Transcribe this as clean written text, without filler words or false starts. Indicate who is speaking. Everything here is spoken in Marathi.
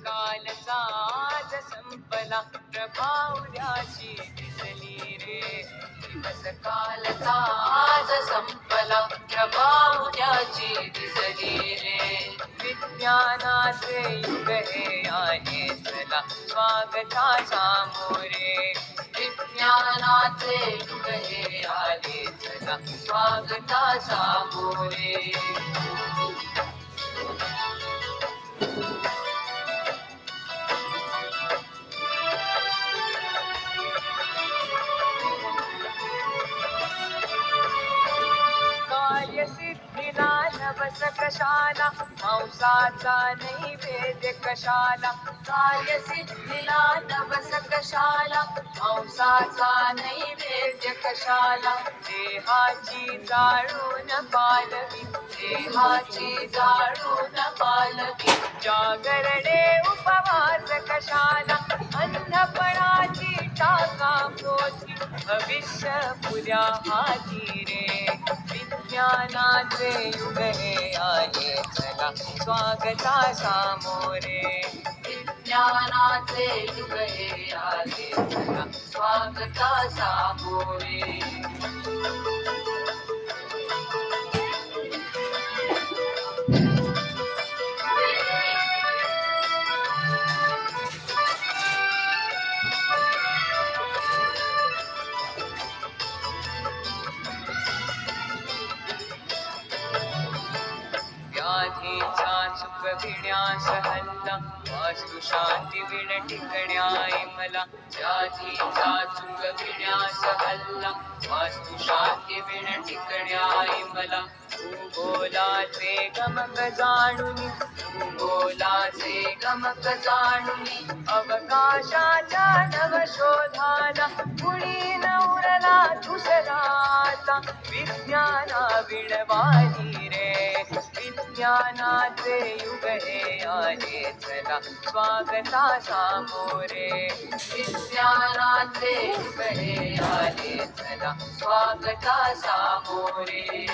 Speaker 1: कालचा आज संपला प्रभावल्याची दिसली रे. दिवस कालचा आज संपला प्रभावल्याची दिसली रे. विज्ञानाचे युग हे आहे चला स्वागता सामोरे. विज्ञानाचे युग हे आले चला स्वागता सामोरे. कार्यसिद्धीला नवस कशाला मांसाचा नैवेद्य कशाला. कार्यसिद्धीला नवस कशाला मांसाचा नैवेद्य कशाला. देहाची जाळून पालवी देहाची जाळून पालवी. जागरणे उपवास कशाला अंधपणाची टाका पोची भविष्य पुऱ्या हाती रे. विज्ञानाचे युग हे आहे चला स्वागता सामोरे. विज्ञानाचे युग हे आहे चला स्वागता सामोरे. व्याधीचा चुकविण्यास हल्ला वास्तु शांती विण टिकण्याय मला. व्याधीचा चुकविण्यास हल्ला वास्तु शांती विण टिकण्याय मला. भूगोलाचे गमक जाणुनी भूगोलाचे गमक जाणुनी अवकाशाच्या नवशोधाला कुणी न उरला दुसराचा. विज्ञाना विणवाली रे. विज्ञानाचे युग हे आले चला स्वागता सामोरे. विज्ञानाचे युग हे आले चला स्वागता सामोरे.